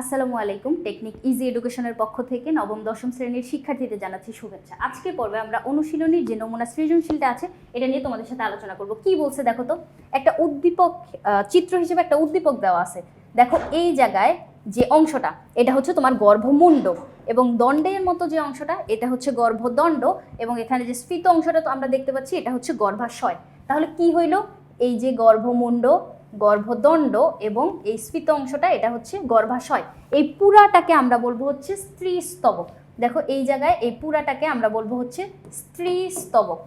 আসসালামু আলাইকুম। Technique easy এডুকেশনের পক্ষ থেকে নবম দশম শ্রেণীর শিক্ষার্থীদের জানাচ্ছি শুভেচ্ছা। আজকের পর্বে আমরা অনুশীলনীর যে নমুনা সৃজনশীলটা আছে এটা নিয়ে তোমাদের সাথে আলোচনা করব। কি বলছে দেখো তো, একটা উদ্দীপক চিত্র হিসেবে একটা উদ্দীপক দেওয়া আছে। দেখো এই জায়গায় যে অংশটা এটা হচ্ছে তোমার গর্ভমুণ্ড, এবং দণ্ডের মতো যে অংশটা এটা হচ্ছে গর্ভদণ্ড, এবং এখানে যে স্ফীত অংশটা তো আমরা দেখতে পাচ্ছি এটা হচ্ছে গর্ভাশয়। তাহলে কি হইল, এই যে গর্ভমুণ্ড, গর্ভদণ্ড এবং এই স্ফীত অংশটা এটা হচ্ছে গর্ভাশয়। এই পুরাটাকে আমরা বলবো হচ্ছে স্ত্রীস্তবক। দেখো এই জায়গায় এই পুরাটাকে আমরা বলবো হচ্ছে স্ত্রীস্তবক।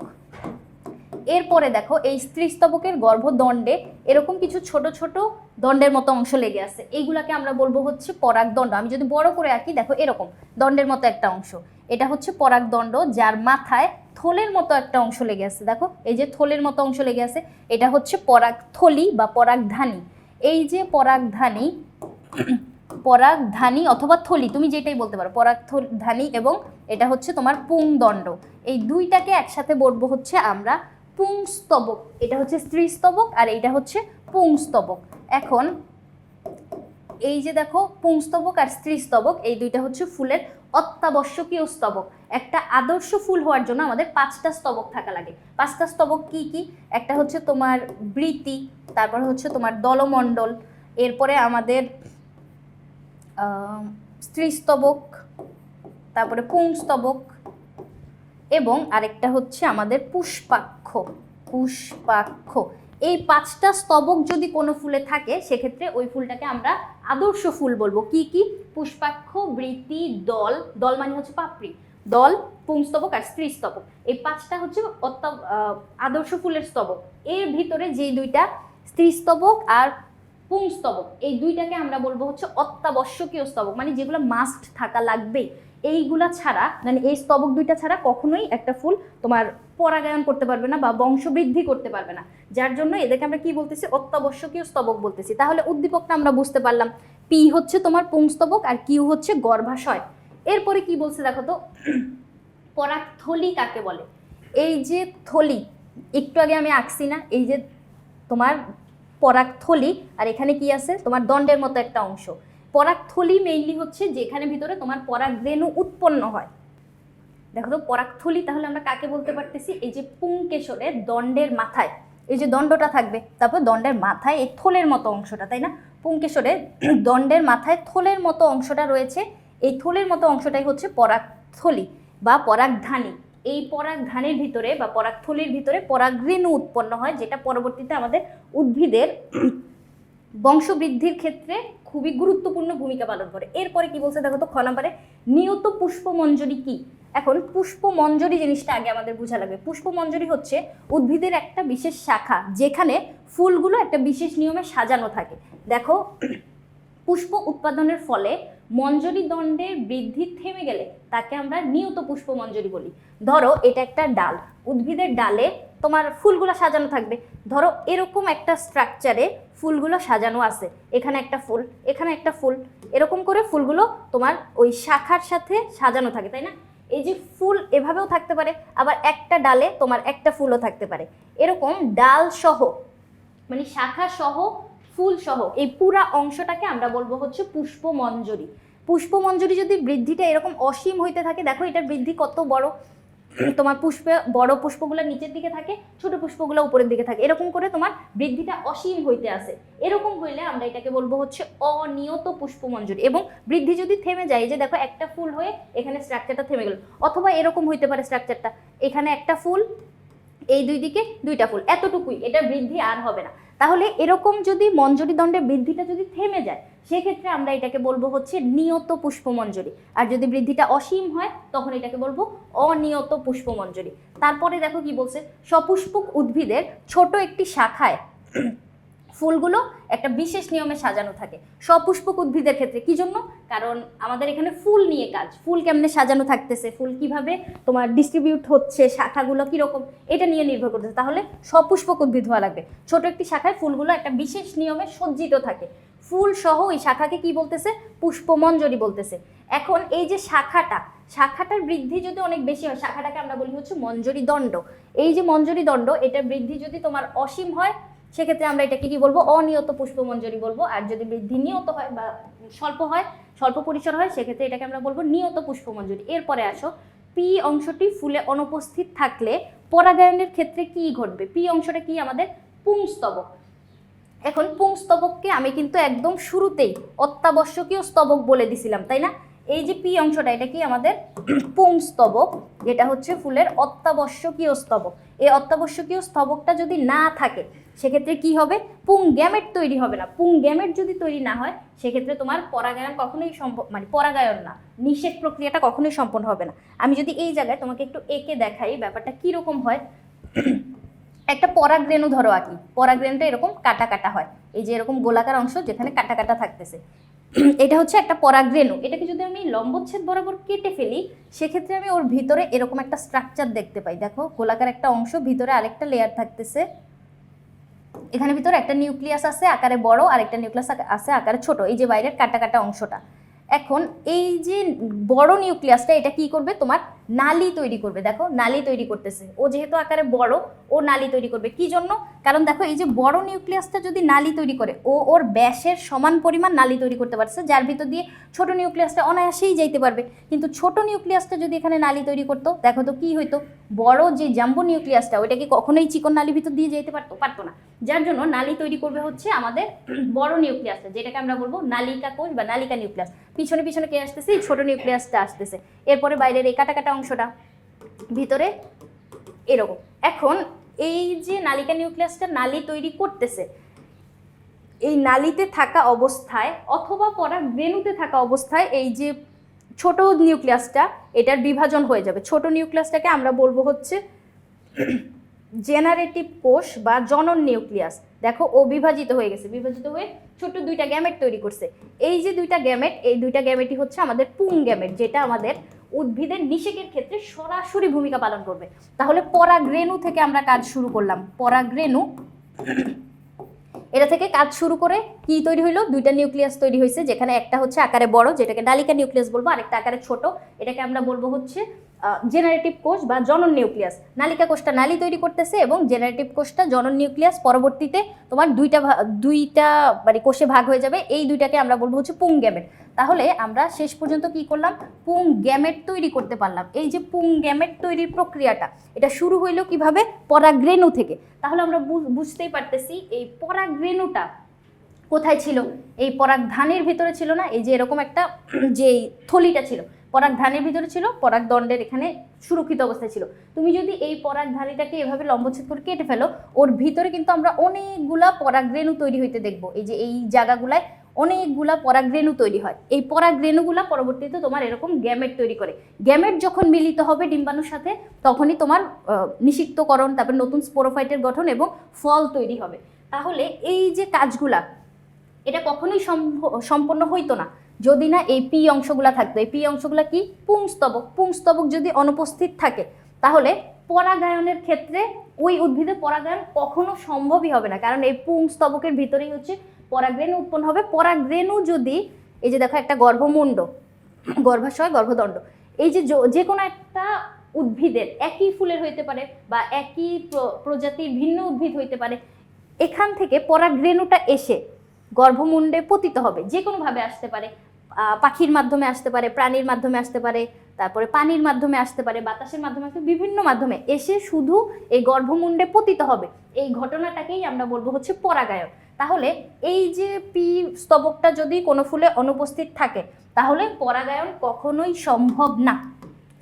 এরপরে দেখো এই স্ত্রীস্তবকের গর্ভদণ্ডে এরকম কিছু ছোট ছোট দণ্ডের মতো অংশ লেগে আছে, এইগুলাকে আমরা বলবো হচ্ছে পরাগদণ্ড। আমি যদি বড় করে আঁকি, দেখো এরকম দণ্ডের মতো একটা অংশ, এটা হচ্ছে পরাগদণ্ড, যার মাথায় থলের মতো একটা অংশ লেগে আছে। দেখো এই যে থলের মতো অংশ লেগে আছে, এটা হচ্ছে পরাগথলি বা পরাগধানী। এই যে পরাগধানী, পরাগধানী অথবা থলি, তুমি যেটাই বলতে পারো, পরাগধানী, এবং এটা হচ্ছে তোমার পুংদণ্ড। এই দুইটাকে একসাথে বলবো হচ্ছে আমরা পুংস্তবক। এটা হচ্ছে স্ত্রীস্তবক আর এইটা হচ্ছে পুংস্তবক। এখন এই যে দেখো পুংস্তবক আর স্ত্রীস্তবক এই দুইটা হচ্ছে ফুলের অত্যাবশ্যকীয় স্তবক। একটা আদর্শ ফুল হওয়ার জন্য আমাদের 5টা স্তবক থাকা লাগে। 5টা স্তবক কি কি? একটা হচ্ছে তোমার বৃতি, তারপর হচ্ছে তোমার দলমণ্ডল, এরপরে আমাদের স্ত্রীস্তবক, তারপরে পুংস্তবক, এবং আরেকটা হচ্ছে আমাদের পুষ্পাক্ষ। পুষ্পাক্ষ, এই 5টা স্তবক যদি কোনো ফুলে থাকে সেক্ষেত্রে ওই ফুলটাকে আমরা আদর্শ ফুল বলবো। কি কি? পুষ্পাক্ষ, বৃতি, দল, দল মানে হচ্ছে পাপড়ি, দল, পুংস্তবক আর স্ত্রীস্তবক। এই 5টা হচ্ছে আদর্শ ফুলের স্তবক। এর ভিতরে যে দুইটা স্ত্রীস্তবক আর পুংস্তবক, এই দুইটাকে আমরা বলবো হচ্ছে অত্যাবশ্যকীয় স্তবক, মানে যেগুলো মাস্ট থাকা লাগবেই। এইগুলা ছাড়া, মানে এই স্তবক দুইটা ছাড়া কখনোই একটা ফুল তোমার পরাগায়ন করতে পারবে না বা বংশবৃদ্ধি করতে পারবে না, যার জন্য এদেরকে আমরা কি বলতেছি? অত্যাবশ্যকীয় স্তবক বলতেছি। তাহলে উদ্দীপকটা আমরা বুঝতে পারলাম, পি হচ্ছে তোমার পুংস্তবক আর কিউ হচ্ছে গর্ভাশয়। এরপরে কি বলছে দেখো তো, পরাগথলি কাকে বলে? এই যে থলি, একটু আগে আমি আঁকছি না, এই যে তোমার পরাগথলি, আর এখানে কি আছে? তোমার দণ্ডের মতো একটা অংশ। পরাগথলি মেইনলি হচ্ছে যেখানে ভিতরে তোমার পরাগরেণু উৎপন্ন হয়। দেখো তো পরাগথলি তাহলে আমরা কাকে বলতে পারতেছি? এই যে পুংকেশরের দণ্ডের মাথায় এই যে দণ্ডটা থাকবে, তারপর দণ্ডের মাথায় এই থলের মতো অংশটা, তাই না? পুংকেশরের দণ্ডের মাথায় থলের মতো অংশটা রয়েছে, এই থলের মতো অংশটাই হচ্ছে পরাগথলি বা পরাগধানী। এই পরাগধানের ভিতরে বা পরাগথলির ভিতরে পরাগরেণু উৎপন্ন হয়, যেটা পরবর্তীতে আমাদের উদ্ভিদের বংশবৃদ্ধির ক্ষেত্রে খুবই গুরুত্বপূর্ণ ভূমিকা পালন করে। এরপরে কি বলছে দেখো তো, খ নম্বরে নিয়ত পুষ্পমঞ্জরি কি? এখন পুষ্পমঞ্জরি জিনিসটা আগে আমাদের বোঝা লাগবে। পুষ্পমঞ্জরি হচ্ছে উদ্ভিদের একটা বিশেষ শাখা, যেখানে ফুলগুলো একটা বিশেষ নিয়মে সাজানো থাকে। দেখো পুষ্প উৎপাদনের ফলে মঞ্জরি দণ্ডের বৃদ্ধি থেমে গেলে তাকে আমরা নিয়ত পুষ্পমঞ্জরি বলি। ধরো এটা একটা ডাল, উদ্ভিদের ডালে তোমার ফুলগুলো সাজানো থাকবে। ধরো এরকম একটা স্ট্রাকচারে ফুলগুলো সাজানো আছে, এখানে একটা ফুল, এখানে একটা ফুল, এরকম করে ফুলগুলো তোমার ওই শাখার সাথে সাজানো থাকে, তাই না? এই যে ফুল এভাবেও থাকতে পারে, আবার একটা ডালে তোমার একটা ফুলও থাকতে পারে। এরকম ডাল সহ, মানে শাখা সহ, ফুল সহ এই পুরা অংশটাকে আমরা বলবো হচ্ছে পুষ্পমঞ্জরি। পুষ্পমঞ্জরি যদি বৃদ্ধিটা এরকম অসীম হইতে থাকে, দেখো এটার বৃদ্ধি কত বড়, তোমার পুষ্পে বড় পুষ্পগুলো নিচের দিকে থাকে, ছোট পুষ্পগুলো উপরের দিকে থাকে, এরকম করে তোমার বৃদ্ধিটা অসীম হইতে আসে। এরকম হইলে আমরা এটাকে বলবো হচ্ছে অনিয়ত পুষ্পমঞ্জরি। এবং বৃদ্ধি যদি থেমে যায়, যে দেখো একটা ফুল হয়ে এখানে স্ট্রাকচারটা থেমে গেল, অথবা এরকম হইতে পারে স্ট্রাকচারটা, এখানে একটা ফুল, এই দুই দিকে দুইটা ফুল, এতটুকুই, এটা বৃদ্ধি আর হবে না। তাহলে এরকম যদি মঞ্জরি দণ্ডের বৃদ্ধিটা যদি থেমে যায়, সেক্ষেত্রে আমরা এটাকে বলবো হচ্ছে নিয়ত পুষ্পমঞ্জরি। আর যদি বৃদ্ধিটা অসীম হয় তখন এটাকে বলবো অনিয়ত পুষ্পমঞ্জরি। তারপরে দেখো কি বলছে, সপুষ্পক উদ্ভিদের ছোট একটি শাখায় ফুলগুলো একটা বিশেষ নিয়মে সাজানো থাকে। সপুষ্পক উদ্ভিদের ক্ষেত্রে কি জন্য? কারণ আমাদের এখানে ফুল নিয়ে কাজ, ফুল কেমনে সাজানো থাকতেছে, ফুল কিভাবে তোমার ডিস্ট্রিবিউট হচ্ছে, শাখাগুলো কিরকম, এটা নিয়ে নির্ভর করতেছে। তাহলে সপুষ্পক উদ্ভিদ হওয়া লাগবে। ছোট একটি শাখায় ফুলগুলো একটা বিশেষ নিয়মে সজ্জিত থাকে, ফুল সহ ওই শাখাকে কি বলতেছে? পুষ্পমঞ্জরি বলতেছে। এখন এই যে শাখাটার বৃদ্ধি যদি অনেক বেশি হয়, শাখাটাকে আমরা বলি হচ্ছে মঞ্জরি দণ্ড। এই যে মঞ্জরি দণ্ড, এটার বৃদ্ধি যদি তোমার অসীম হয়, সেক্ষেত্রে আমরা এটাকে কি বলবো? অনিয়ত পুষ্পমঞ্জরি বলবো। আর যদি বৃদ্ধি নিয়ত হয় বা স্বল্প হয়, স্বল্প পরিসর হয়, সেক্ষেত্রে এটাকে আমরা বলবো নিয়ত পুষ্পমঞ্জরি। এরপরে আসো, পি অংশটি ফুলে অনুপস্থিত থাকলে পরাগায়নের ক্ষেত্রে কি ঘটবে? পি অংশটা কি? আমাদের পুংস্তবক। এখন পুংস্তবককে আমি কিন্তু একদম শুরুতেই অত্যাবশ্যকীয় স্তবক বলে দিছিলাম, তাই না? এই যে পি অংশটা, এটা কি আমাদের পুংস্তবক, যেটা হচ্ছে ফুলের অত্যাবশ্যকীয় স্তবক। এই অত্যাবশ্যকীয় স্তবকটা যদি না থাকে সেক্ষেত্রে কি হবে? পুং গ্যামেট তৈরি হবে না। পুং গ্যামেট যদি তৈরি না হয় সেক্ষেত্রে তোমার পরাগায়ন কখনোই মানে পরাগায়ন না, নিষেক প্রক্রিয়াটা কখনোই সম্পন্ন হবে না। আমি যদি এই জায়গায় তোমাকে একটু এঁকে দেখাই ব্যাপারটা কীরকম হয়। একটা পরাগরেণু ধরো আঁকি, পরাগরেণুটা এরকম কাটা কাটা হয়, এই যে এরকম গোলাকার অংশ যেখানে কাটা কাটা থাকতেছে, এটা হচ্ছে একটা পরাগরেণু। এটাকে যদি আমি লম্বচ্ছেদ বরাবর কেটে ফেলি সেক্ষেত্রে আমি ওর ভিতরে এরকম একটা স্ট্রাকচার দেখতে পাই। দেখো, গোলাকার একটা অংশ, ভিতরে আরেকটা লেয়ার থাকতেছে, এখানে ভিতরে একটা নিউক্লিয়াস আছে আকারে বড়, আর একটা নিউক্লিয়াস আছে আকারে ছোট, এই যে বাইরের কাটা কাটা অংশটা। এখন এই যে বড় নিউক্লিয়াসটা এটা কি করবে? তোমার নালী তৈরি করবে। দেখো, নালী তৈরি করতেছে, ও যেহেতু আকারে বড় ও নালী তৈরি করবে। কি জন্য? কারণ দেখো, এই যে বড় নিউক্লিয়াসটা যদি নালী তৈরি করে, ও ওর ব্যাসের সমান পরিমাণ নালী তৈরি করতে পারছে, যার ভিতর দিয়ে ছোট নিউক্লিয়াসটা অনায়াসেই যাইতে পারবে। কিন্তু ছোট নিউক্লিয়াসটা যদি এখানে নালী তৈরি করতো, দেখো তো কি হইতো? বড় যে জাম্বো নিউক্লিয়াসটা, ওইটাকে কখনোই চিকন নালী ভিতর দিয়ে যেতে পারতো না। যার জন্য নালী তৈরি করবে হচ্ছে আমাদের বড় নিউক্লিয়াসটা, যেটাকে আমরা বলবো নালিকা কোষ বা নালিকা নিউক্লিয়াস। পিছনে পিছনে কে আসতেছে? ছোট নিউক্লিয়াসটা আসতেছে। এরপরে বাইরের এই কাটা কাটা অংশটা, ভিতরে এরকম। এখন এই যে নালিকা নিউক্লিয়াসটা নালী তৈরি করতেছে, এই নালীতে থাকা অবস্থায় অথবা পরাগরেণুতে থাকা অবস্থায় এই যে ছোট নিউক্লিয়াসটা, এটার বিভাজন হয়ে যাবে। ছোট নিউক্লিয়াসটাকে আমরা বলবো হচ্ছে জেনারেটিভ কোষ বা জনন নিউক্লিয়াস। দেখো, ও বিভাজিত হয়ে গেছে, বিভাজিত হয়ে ছোট দুইটা গ্যামেট তৈরি করছে। এই যে দুইটা গ্যামেট, এই দুইটা গ্যামেটই হচ্ছে আমাদের পুং গ্যামেট, যেটা আমাদের উদ্ভিদের নিষেকের ক্ষেত্রে সরাসরি ভূমিকা পালন করবে। তাহলে পরাগরেণু থেকে আমরা কাজ শুরু করলাম। পরাগরেণু, এটা থেকে কাজ শুরু করে কি তৈরি হইলো? দুইটা নিউক্লিয়াস তৈরি হয়েছে, যেখানে একটা হচ্ছে আকারে বড়, যেটাকে নালিকা নিউক্লিয়াস বলবো, আরেকটা আকারে ছোট, এটাকে আমরা বলবো হচ্ছে জেনারেটিভ কোষ বা জনন নিউক্লিয়াস। নালিকা কোষটা নালী তৈরি করতেছে এবং জেনারেটিভ কোষটা জনন নিউক্লিয়াস। পরবর্তীতে তোমার দুইটা মানে কোষে ভাগ হয়ে যাবে, এই দুইটাকে আমরা বলবো হচ্ছে পুং গ্যামেট। তাহলে আমরা শেষ পর্যন্ত কি করলাম? পুং গ্যামেট তৈরি করতে পারলাম। এই যে পুং গ্যামেট তৈরির প্রক্রিয়াটা, এটা শুরু হইলো কিভাবে? পরাগরেণু থেকে। তাহলে আমরা বুঝতেই পারতেছি এই পরাগরেণুটা কোথায় ছিল? এই পরাগধানের ভিতরে ছিল না? এই যে এরকম একটা যে থলিটা ছিল, পরাগধানের ভিতরে ছিল, পরাগদণ্ডের এখানে সুরক্ষিত অবস্থায় ছিল। তুমি যদি এই পরাগধানীটাকে এভাবে লম্বচ্ছেদ করে কেটে ফেলো, ওর ভিতরে কিন্তু আমরা অনেকগুলা পরাগরেণু তৈরি হইতে দেখবো। এই যে এই জায়গাগুলায় অনেকগুলা পরাগরেণু তৈরি হয়। এই পরাগরেণুগুলা পরবর্তীতে তোমার এরকম গ্যামেট তৈরি করে। গ্যামেট যখন মিলিত হবে ডিম্বাণুর সাথে, তখনই তোমার নিষিক্তকরণ, তারপর নতুন স্পোরোফাইটের গঠন এবং ফল তৈরি হবে। তাহলে এই যে কাজগুলা, এটা কখনোই সম্পন্ন হইতো না যদি না এই পি অংশগুলা থাকতো। এই পি অংশগুলা কি? পুংস্তবক। পুংস্তবক যদি অনুপস্থিত থাকে তাহলে পরাগায়নের ক্ষেত্রে ওই উদ্ভিদে পরাগায়ন কখনো সম্ভবই হবে না, কারণ এই পুংস্তবকের ভিতরেই হচ্ছে পরাগরেণু উৎপন্ন হবে। পরাগরেণু যদি, এই যে দেখো একটা গর্ভমুণ্ড, গর্ভাশয়, গর্ভদণ্ড, এই যে কোনো একটা উদ্ভিদের একই ফুলের হইতে পারে বা একই প্রজাতির ভিন্ন উদ্ভিদ হইতে পারে, এখান থেকে পরাগরেণুটা এসে গর্ভমুণ্ডে পতিত হবে। যে কোনোভাবে আসতে পারে, পাখির মাধ্যমে আসতে পারে, প্রাণীর মাধ্যমে আসতে পারে, তারপরে পানির মাধ্যমে আসতে পারে, বাতাসের মাধ্যমে আসতে, বিভিন্ন মাধ্যমে এসে শুধু এই গর্ভমুণ্ডে পতিত হবে। এই ঘটনাটাকেই আমরা বলবো হচ্ছে পরাগায়ন। তাহলে এই যে পি স্তবকটা যদি কোনো ফুলে অনুপস্থিত থাকে তাহলে পরাগায়ন কখনোই সম্ভব না।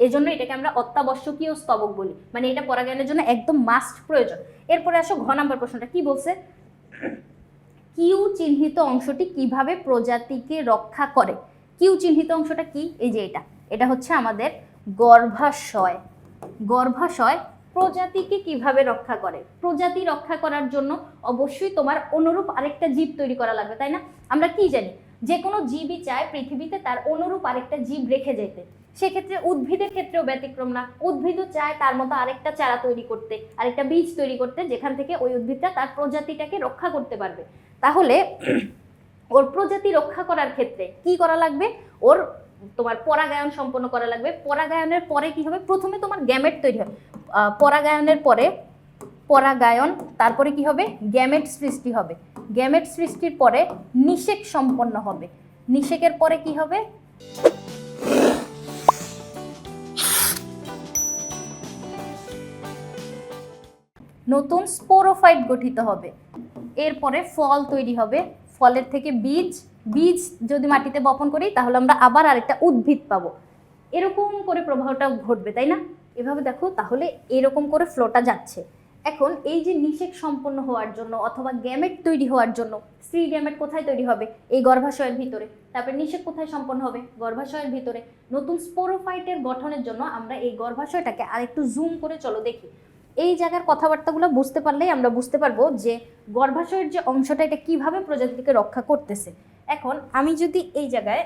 এই জন্য এটাকে আমরা অত্যাবশ্যকীয় স্তবক বলি, মানে এটা পরাগায়নের জন্য একদম মাস্ট প্রয়োজন। এরপরে আসো ঘ নাম্বার প্রশ্নটা কি বলছে? কিউ চিহ্নিত অংশটি কিভাবে প্রজাতিকে রক্ষা করে? কিউ চিহ্নিত অংশটা কি? এই যে এটা হচ্ছে আমাদের গর্ভাশয়। গর্ভাশয় প্রজাতিকে কিভাবে রক্ষা করে? প্রজাতি রক্ষা করার জন্য অবশ্যই তোমার অনুরূপ আরেকটা জীব তৈরি করা লাগবে, তাই না? আমরা কি জানি? যে কোনো জীবই চায় পৃথিবীতে তার অনুরূপ আরেকটা জীব রেখে যেতে। সেক্ষেত্রে উদ্ভিদের ক্ষেত্রেও ব্যতিক্রম না। উদ্ভিদও চায় তার মতো আরেকটা চারা তৈরি করতে, আরেকটা বীজ তৈরি করতে, যেখান থেকে ওই উদ্ভিদটা তার প্রজাতিটাকে রক্ষা করতে পারবে। তাহলে ওর প্রজাতি রক্ষা করার ক্ষেত্রে কি করা লাগবে? ওর তোমার পরাগায়ন সম্পন্ন করা লাগবে। পরাগায়নের পরে কি হবে? প্রথমে তোমার গ্যামেট তৈরি হবে। পরাগায়নের পরে পরাগায়ন, তারপরে কি হবে? গ্যামেট সৃষ্টি হবে। গ্যামেট সৃষ্টির পরে নিষেক সম্পন্ন হবে। নিষেকের পরে কি হবে, নতুন স্পোরোফাইট গঠিত হবে। এরপরে ফল তৈরি হবে, ফলের থেকে বীজ, বীজ যদি মাটিতে বপন করি তাহলে আমরা আবার আরেকটা উদ্ভিদ পাবো। এরকম করে প্রবাহটা ঘটবে, তাই না? এভাবে দেখো, তাহলে এরকম করে ফ্লোটা যাচ্ছে। এখন এই যে নিষেক সম্পন্ন হওয়ার জন্য অথবা গ্যামেট তৈরি হওয়ার জন্য, স্ত্রী গ্যামেট কোথায় তৈরি হবে, এই গর্ভাশয়ের ভিতরে। তারপরে নিষেক কোথায় সম্পন্ন হবে, গর্ভাশয়ের ভিতরে। নতুন স্পোরোফাইটের গঠনের জন্য আমরা এই গর্ভাশয়টাকে আরেকটু জুম করে চলো দেখি। এই জায়গার কথাবার্তাগুলো বুঝতে পারলেই আমরা বুঝতে পারবো যে গর্ভাশয়ের যে অংশটা এটা কিভাবে প্রজাতিকে রক্ষা করতেছে। এখন আমি যদি এই জায়গায়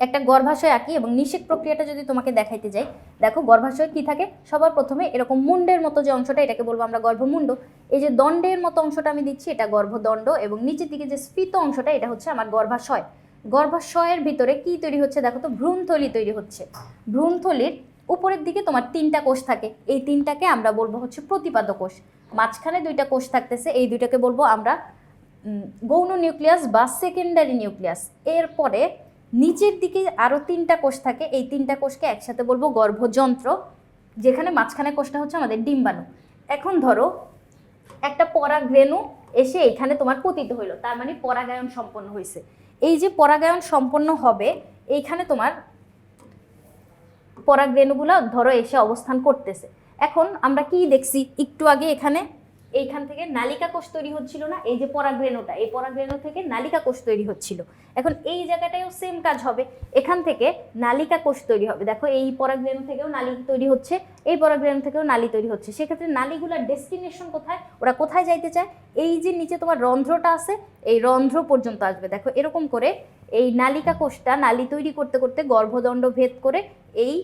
একটা গর্ভাশয় আঁকি এবং নিষেক প্রক্রিয়াটা যদি তোমাকে দেখাইতে যাই, দেখো গর্ভাশয় কি থাকে, সবার প্রথমে এরকম মুন্ডের মতো যে অংশটা, এটাকে বলবো আমরা গর্ভমুণ্ড। এই যে দণ্ডের মতো অংশটা আমি দিচ্ছি, এটা গর্ভদণ্ড, এবং নিচের দিকে যে স্ফীত অংশটা, এটা হচ্ছে আমার গর্ভাশয়। গর্ভাশয়ের ভিতরে কি তৈরি হচ্ছে দেখো তো, ভ্রূণথলি তৈরি হচ্ছে। ভ্রূণথলির উপরের দিকে তোমার 3টা কোষ থাকে, এই 3টাকে আমরা বলবো হচ্ছে প্রতিপাদ কোষ। মাঝখানে 2টা কোষ থাকতেছে, এই 2টাকে বলবো আমরা গৌণ নিউক্লিয়াস বা সেকেন্ডারি নিউক্লিয়াস। এরপরে নিচের দিকে আরও 3টা কোষ থাকে, এই 3টা কোষকে একসাথে বলবো গর্ভযন্ত্র, যেখানে মাঝখানে কোষটা হচ্ছে আমাদের ডিম্বাণু। এখন ধরো একটা পরাগরেণু এসে এখানে তোমার পতিত হইলো, তার মানে পরাগায়ন সম্পন্ন হয়েছে। এই যে পরাগায়ন সম্পন্ন হবে, এইখানে তোমার পরাগরেণুগুলো ধরো এসে অবস্থান করতেছে। এখন আমরা কি দেখছি একটু আগে, এইখান থেকে নালিকা কোষ তৈরি হচ্ছিল না, এই যে পরাগরেণুটা, এই পরাগরেণু থেকে নালিকা কোষ তৈরি হচ্ছিল। এখন এই জায়গাটায়ও সেম কাজ হবে, এখান থেকে নালিকা কোষ তৈরি হবে। দেখো এই পরাগরেণু থেকেও নালী তৈরি হচ্ছে, এই পরাগরেণু থেকেও নালী তৈরি হচ্ছে। সেক্ষেত্রে নালীগুলোর ডেস্টিনেশন কোথায়, ওরা কোথায় যাইতে চায়, এই যে নিচে তোমার রন্ধ্রটা আছে, এই রন্ধ্র পর্যন্ত আসবে। দেখো এরকম করে এই নালিকা কোষটা নালী তৈরি করতে করতে গর্ভদণ্ড ভেদ করে এই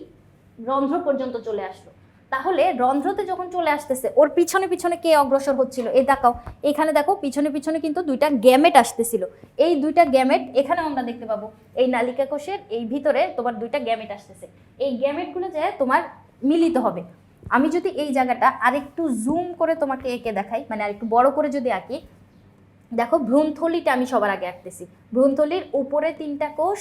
রন্ধ্র পর্যন্ত চলে আসলো। তাহলে রন্ধ্রতে যখন চলে আসতেছে, ওর পিছনে পিছনে কে অগ্রসর হচ্ছিল, এই দেখাও এখানে দেখো পিছনে পিছনে কিন্তু 2টা গ্যামেট আসতেছিল। এই 2টা গ্যামেট এখানে আমরা দেখতে পাবো, এই নালিকা কোষের এই ভিতরে তোমার 2টা গ্যামেট আসতেছে। এই গ্যামেটগুলো যে তোমার মিলিত হবে। আমি যদি এই জায়গাটা আরেকটু জুম করে তোমাকে এঁকে দেখাই, মানে আরেকটু বড় করে যদি আঁকি, দেখো ভ্রূণথলিটা আমি সবার আগে আঁকতেছি। ভ্রূণথলির উপরে 3টা কোষ,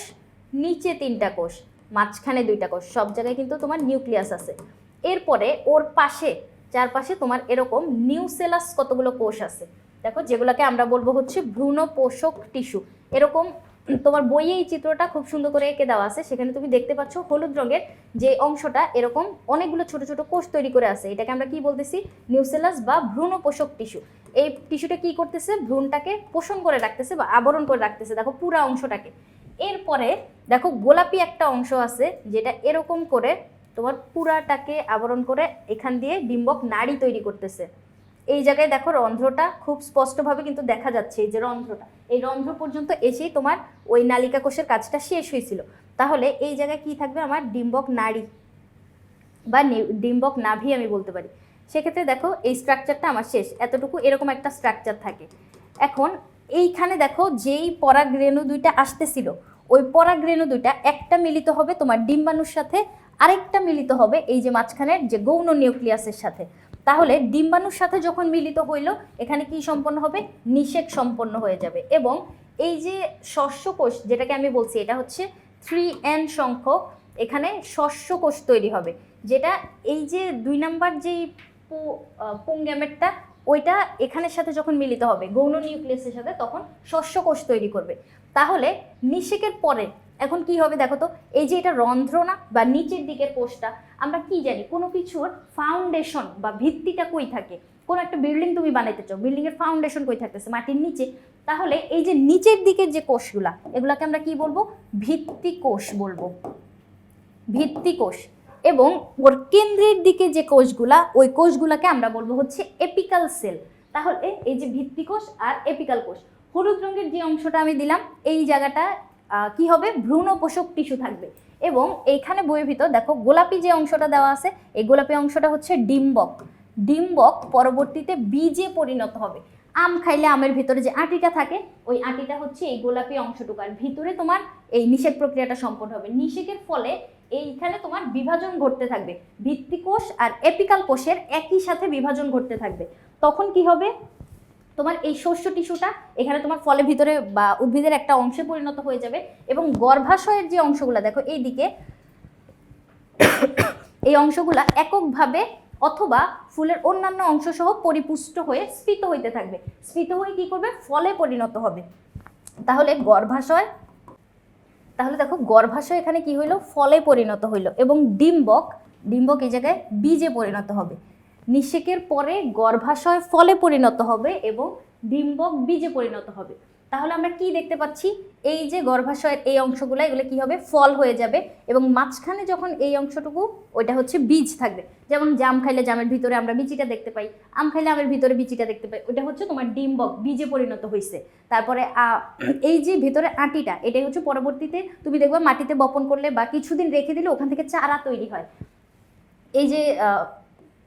নিচে 3টা কোষ, মাঝখানে 2টা কোষ, সব জায়গায় কিন্তু তোমার নিউক্লিয়াস আছে। এরপরে ওর পাশে চারপাশে তোমার এরকম নিউসেলাস কতগুলো কোষ আছে, দেখো যেগুলোকে আমরা বলবো হচ্ছে ভ্রূণ পোষক টিস্যু। এরকম তোমার বইয়ে এই চিত্রটা খুব সুন্দর করে এঁকে দেওয়া আছে, সেখানে তুমি দেখতে পাচ্ছ হলুদ রঙের যে অংশটা এরকম অনেকগুলো ছোট ছোট কোষ তৈরি করে আছে, এটাকে আমরা কি বলতেছি, নিউসেলাস বা ভ্রূণ পোষক টিস্যু। এই টিস্যুটা কি করতেছে, ভ্রূণটাকে পোষণ করে রাখতেছে বা আবরণ করে রাখতেছে, দেখো পুরো অংশটাকে। এরপরে দেখো গোলাপি একটা অংশ আছে, যেটা এরকম করে তোমার পুরাটাকে আবরণ করে এখান দিয়ে ডিম্বক নাড়ি তৈরি করতেছে। এই জায়গায় দেখো রন্ধ্রটা খুব স্পষ্টভাবে কিন্তু দেখা যাচ্ছে, এই যে রন্ধ্রটা, এই রন্ধ্র পর্যন্ত এসেই তোমার ওই নালিকা কোষের কাজটা শেষ হয়েছিল। তাহলে এই জায়গায় কি থাকবে, আমার ডিম্বক নাড়ি বা ডিম্বক নাভি আমি বলতে পারি। সেক্ষেত্রে দেখো এই স্ট্রাকচারটা আমার শেষ, এতটুকু এরকম একটা স্ট্রাকচার থাকে। এখন এইখানে দেখো যেই পরাগরেণু 2টা আসতেছিল, ওই পরাগরেণু 2টা একটা মিলিত হবে তোমার ডিম্বাণুর সাথে, আরেকটা মিলিত হবে এই যে মাঝখানের যে গৌণ নিউক্লিয়াসের সাথে। তাহলে ডিম্বাণুর সাথে যখন মিলিত হইল, এখানে কি সম্পন্ন হবে, নিষেক সম্পন্ন হয়ে যাবে। এবং এই যে শস্যকোষ যেটাকে আমি বলছি, এটা হচ্ছে 3n সংখ্যক এখানে শস্যকোষ তৈরি হবে, যেটা এই যে 2 নাম্বার যেই পুংগ্যামেটটা, ওইটা এখানের সাথে যখন মিলিত হবে গৌণ নিউক্লিয়াসের সাথে, তখন শস্যকোষ তৈরি করবে। তাহলে নিষেকের পরে এখন কি হবে দেখো তো, এই যে এটা রন্ধ্র না বা নিচের দিকের কোষটা, আমরা কি জানি কোনো কিছুর ফাউন্ডেশন বা ভিত্তিটা কই থাকে, কোনো একটা বিল্ডিং তুমি বানাইতে চাও, বিল্ডিংয়ের ফাউন্ডেশন কই থাকতেছে, মাটির নিচে। তাহলে এই যে নিচের দিকের যে কোষগুলা, এগুলাকে আমরা কি বলবো, ভিত্তি কোষ বলবো, ভিত্তি কোষ। এবং ওর কেন্দ্রের দিকে যে কোষগুলা, ওই কোষগুলাকে আমরা বলবো হচ্ছে এপিক্যাল সেল। তাহলে এই যে ভিত্তি কোষ আর এপিক্যাল কোষ, হলুদ রঙের যে অংশটা আমি দিলাম, এই জায়গাটা কি হবে, ভ্রূণ পোষক টিস্যু থাকবে। এবং এইখানে বইয়ের ভিতর দেখো গোলাপি যে অংশটা দেওয়া আছে, এই গোলাপি অংশটা হচ্ছে ডিম্বক। ডিম্বক পরবর্তীতে বীজে পরিণত হবে। আম খাইলে আমের ভিতরে যে আটিটা থাকে, ওই আটিটা হচ্ছে এই গোলাপি অংশটুকু, আর ভিতরে তোমার এই নিষেক প্রক্রিয়াটা সম্পন্ন হবে। নিষেকের ফলে এইখানে তোমার বিভাজন ঘটতে থাকবে, ভিত্তি কোষ আর এপিক্যাল কোষের একই সাথে বিভাজন ঘটতে থাকবে। তখন কি হবে, তোমার এই শস্য টিস্যুটা এখানে তোমার ফলের ভিতরে বা উদ্ভিদের একটা অংশে পরিণত হয়ে যাবে, এবং গর্ভাশয়ের যে অংশগুলো দেখো এই দিকে, এই অংশগুলা এককভাবে অথবা ফুলের অন্যান্য অংশ সহ পরিপুষ্ট হয়ে স্ফীত হইতে থাকবে। স্ফীত হয়ে কি করবে? ফলে পরিণত হবে। তাহলে গর্ভাশয়, তাহলে দেখো গর্ভাশয় এখানে কি হইলো? ফলে পরিণত হইলো, এবং ডিম্বক, ডিম্বক এই জায়গায় বীজে পরিণত হবে। নিষেকের পরে গর্ভাশয় ফলে পরিণত হবে এবং ডিম্বক বীজে পরিণত হবে। তাহলে আমরা কি দেখতে পাচ্ছি? এই যে গর্ভাশয়ের এই অংশগুলো, এগুলো কি হবে? ফল হয়ে যাবে, এবং মাঝখানে যখন এই অংশটুকু, ওইটা হচ্ছে বীজ থাকবে। যেমন জাম খাইলে জামের ভিতরে আমরা বিচিটা দেখতে পাই, আম খাইলে আমের ভিতরে বিচিটা দেখতে পাই, ওইটা হচ্ছে তোমার ডিম্বক, বীজে পরিণত হয়েছে। তারপরে এই যে ভিতরে আঁটিটা, এটাই হচ্ছে পরবর্তীতে তুমি দেখবা মাটিতে বপন করলে বা কিছুদিন রেখে দিলে ওখান থেকে চারা তৈরি হয়। এই যে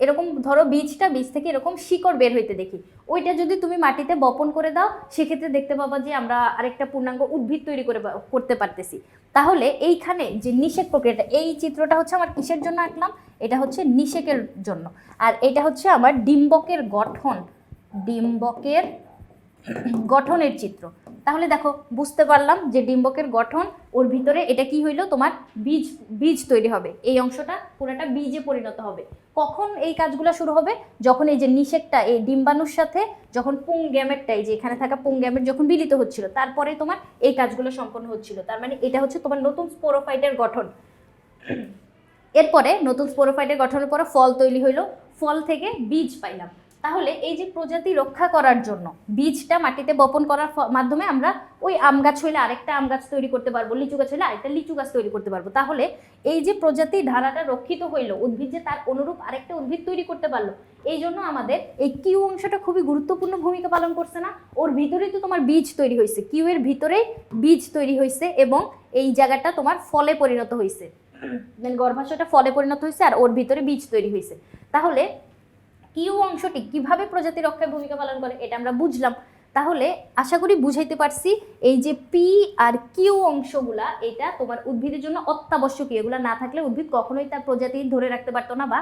এরকম ধরো বীজটা, বীজ থেকে এরকম শিকড় বের হইতে দেখি, ওইটা যদি তুমি মাটিতে বপন করে দাও সেক্ষেত্রে দেখতে পাবা যে আমরা আরেকটা পূর্ণাঙ্গ উদ্ভিদ তৈরি করতে পারতেছি। তাহলে এইখানে যে নিষেক প্রক্রিয়াটা, এই চিত্রটা হচ্ছে আমার কিসের জন্য আঁকলাম? এটা হচ্ছে নিষেকের জন্য, আর এটা হচ্ছে আমার ডিম্বকের গঠন, ডিম্বকের গঠনের চিত্র। তাহলে দেখো বুঝতে পারলাম যে ডিম্বকের গঠন, ওর ভিতরে এটা কি হইলো? তোমার বীজ, বীজ তৈরি হবে, এই অংশটা পুরোটা বীজে পরিণত হবে। কখন এই কাজগুলো শুরু হবে? যখন এই যে নিষেকটা এই ডিম্বাণুর সাথে যখন পুংগ্যামেটটা, এই যে এখানে থাকা পুংগ্যামেট যখন মিলিত হচ্ছিল, তারপরে তোমার এই কাজগুলো সম্পন্ন হচ্ছিল। তার মানে এটা হচ্ছে তোমার নতুন স্পোরোফাইটের গঠন। এরপরে নতুন স্পোরোফাইটের গঠনের পরে ফল তৈরি হইলো, ফল থেকে বীজ পাইলাম। তাহলে এই যে প্রজাতি রক্ষা করার জন্য বীজটা মাটিতে বপন করার মাধ্যমে আমরা ওই আম গাছ হইলে আরেকটা আম গাছ তৈরি করতে পারবো, লিচু গাছ হইলে আরেকটা লিচু গাছ তৈরি করতে পারবো। তাহলে এই যে প্রজাতি ধারাটা রক্ষিত হইলো, উদ্ভিদ যে তার অনুরূপ আরেকটা উদ্ভিদ তৈরি করতে পারলো, এই জন্য আমাদের এই কিউ অংশটা খুবই গুরুত্বপূর্ণ ভূমিকা পালন করছে না? ওর ভিতরেই তো তোমার বীজ তৈরি হয়েছে, কিউ এর ভিতরেই বীজ তৈরি হয়েছে, এবং এই জায়গাটা তোমার ফলে পরিণত হয়েছে, গর্ভাশয়টা ফলে পরিণত হয়েছে আর ওর ভিতরে বীজ তৈরি হয়েছে। তাহলে কিউ অংশটি কিভাবে প্রজাতি রক্ষায় ভূমিকা পালন করে এটা আমরা বুঝলাম। তাহলে আশা করি বুঝাইতে পারছি এই যে পি আর কিউ অংশগুলা, এটা তোমার উদ্ভিদের জন্য অত্যাবশ্যকীয়। এগুলা না থাকলে উদ্ভিদ কখনোই তার প্রজাতি ধরে রাখতে পারতো না, বা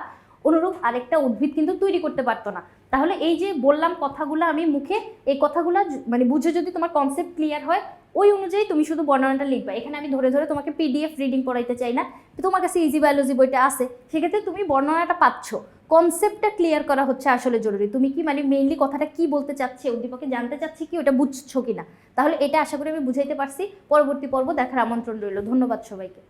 অনুরূপ আরেকটা উদ্ভিদ কিন্তু তৈরি করতে পারতো না। তাহলে এই যে বললাম কথাগুলো আমি মুখে, এই কথাগুলো মানে বুঝে যদি তোমার কনসেপ্ট ক্লিয়ার হয়, ওই অনুযায়ী তুমি শুধু বর্ণনাটা লিখবা। এখানে আমি ধরে ধরে তোমাকে পিডিএফ রিডিং পড়াইতে চাই না, তোমার কাছে ইজি বায়োলজি বইটা আছে, সেক্ষেত্রে তুমি বর্ণনাটা পাচ্ছ, কনসেপ্টটা ক্লিয়ার করা হচ্ছে আসলে জরুরি। তুমি কি মানে মেইনলি কথাটা কি বলতে চাচ্ছে, উদ্দীপকে জানতে চাচ্ছি কি, ওটা বুঝছো কিনা। তাহলে এটা আশা করি আমি বুঝাইতে পারছি। পরবর্তী পর্ব দেখার আমন্ত্রণ রইল। ধন্যবাদ সবাইকে।